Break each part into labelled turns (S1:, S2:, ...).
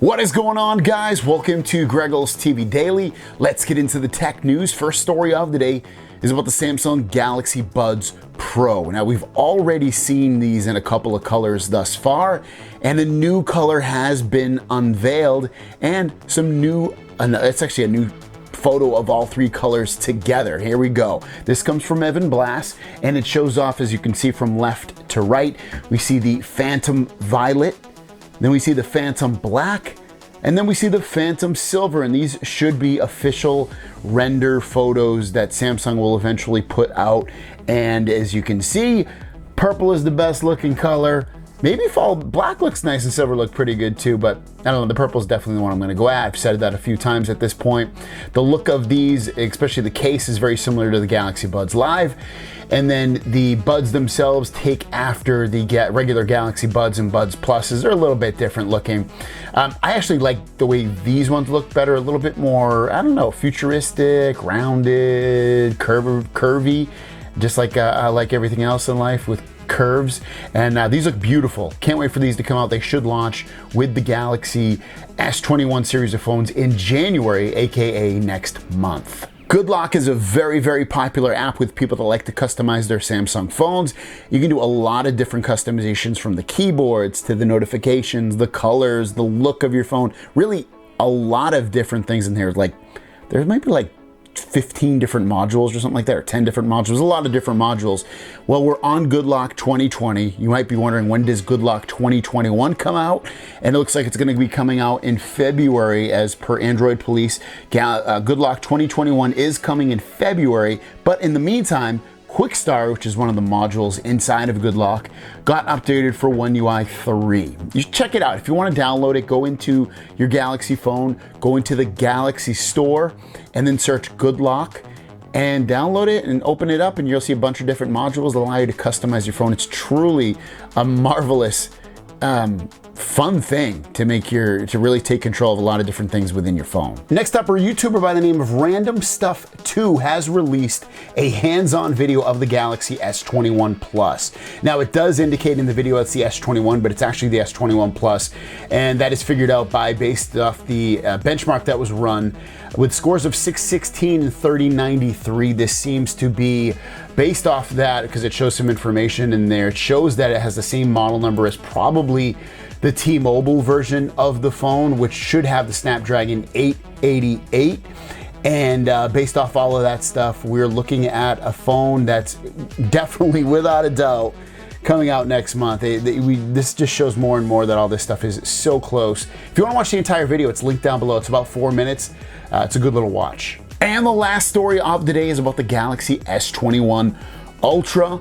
S1: What is going on, guys? Welcome to Greggles TV Daily. Let's get into the tech news. First story of the day is about the Samsung Galaxy Buds Pro. Now, we've already seen these in a couple of colors thus far, and a new color has been unveiled, and it's actually a new photo of all three colors together. Here we go. This comes from Evan Blass, and it shows off, as you can see, from left to right. We see the Phantom Violet, then we see the Phantom Black, and then we see the Phantom Silver, and these should be official render photos that Samsung will eventually put out. And as you can see, purple is the best looking color. Maybe fall black looks nice and silver look pretty good too, but I don't know, the purple is definitely the one I'm gonna go at. I've said that a few times at this point. The look of these, especially the case, is very similar to the Galaxy Buds Live. And then the buds themselves take after the regular Galaxy Buds and Buds Pluses. They're a little bit different looking. I actually like the way these ones look better, a little bit more, I don't know, futuristic, rounded, curvy, just like I like everything else in life with curves. And these look beautiful. Can't wait for these to come out. They should launch with the Galaxy S21 series of phones in January, aka next month. Good Lock is a very, very popular app with people that like to customize their Samsung phones. You can do a lot of different customizations, from the keyboards to the notifications, the colors, the look of your phone. Really a lot of different things in here. Like, there might be like 15 different modules or something like that, or 10 different modules, a lot of different modules. Well, we're on Good Lock 2020. You might be wondering, when does Good Lock 2021 come out? And it looks like it's going to be coming out in February as per Android Police. Good Lock 2021 is coming in February, but in the meantime, Quick Start, which is one of the modules inside of Good Lock, got updated for One UI 3. You should check it out. If you want to download it, go into your Galaxy phone, go into the Galaxy Store, and then search Good Lock and download it and open it up, and you'll see a bunch of different modules that allow you to customize your phone. It's truly a marvelous, fun thing to really take control of a lot of different things within your phone. Next up, a YouTuber by the name of Random Stuff 2 has released a hands-on video of the Galaxy S21 Plus. Now, it does indicate in the video it's the S21, but it's actually the S21 Plus, and that is figured out based off the benchmark that was run with scores of 616 and 3093. This seems to be based off that, because it shows some information in there. It shows that it has the same model number as probably the T-Mobile version of the phone, which should have the Snapdragon 888. And based off all of that stuff, we're looking at a phone that's definitely, without a doubt, coming out next month. This just shows more and more that all this stuff is so close. If you want to watch the entire video, it's linked down below. It's about 4 minutes. It's a good little watch. And the last story of the day is about the Galaxy S21 Ultra.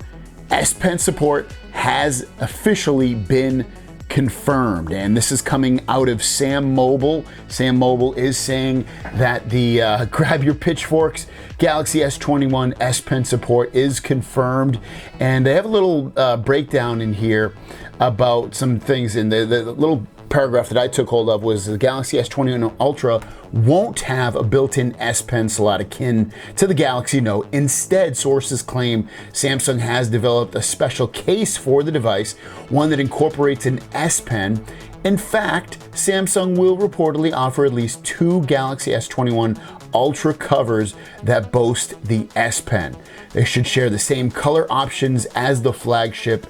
S1: S Pen support has officially been confirmed, and this is coming out of Sam Mobile. Sam Mobile is saying that the grab your pitchforks Galaxy S21 S Pen support is confirmed, and they have a little breakdown in here about some things. In the little paragraph that I took hold of was the Galaxy S21 Ultra won't have a built-in S Pen slot akin to the Galaxy Note. Instead, sources claim Samsung has developed a special case for the device, one that incorporates an S Pen. In fact, Samsung will reportedly offer at least 2 Galaxy S21 Ultra covers that boast the S Pen. They should share the same color options as the flagship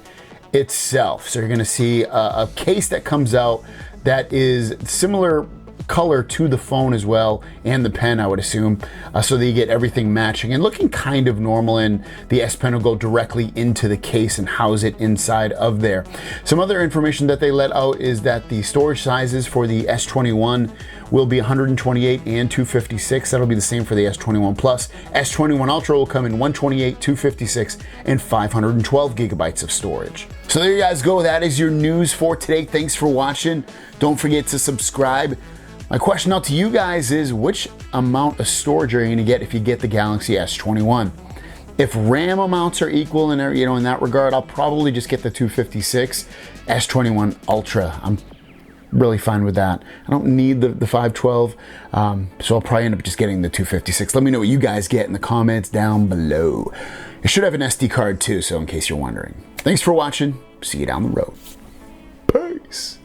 S1: itself. So you're going to see a case that comes out that is similar color to the phone as well, and the pen, I would assume, so that you get everything matching and looking kind of normal, and the S Pen will go directly into the case and house it inside of there. Some other information that they let out is that the storage sizes for the S21 will be 128 and 256. That'll be the same for the S21 Plus. S21 Ultra will come in 128, 256, and 512 gigabytes of storage. So there you guys go. That is your news for today. Thanks for watching. Don't forget to subscribe. My question out to you guys is, which amount of storage are you gonna get if you get the Galaxy S21? If RAM amounts are equal in that regard, I'll probably just get the 256 S21 Ultra. I'm really fine with that. I don't need the 512, so I'll probably end up just getting the 256. Let me know what you guys get in the comments down below. It should have an SD card too, so in case you're wondering. Thanks for watching. See you down the road. Peace.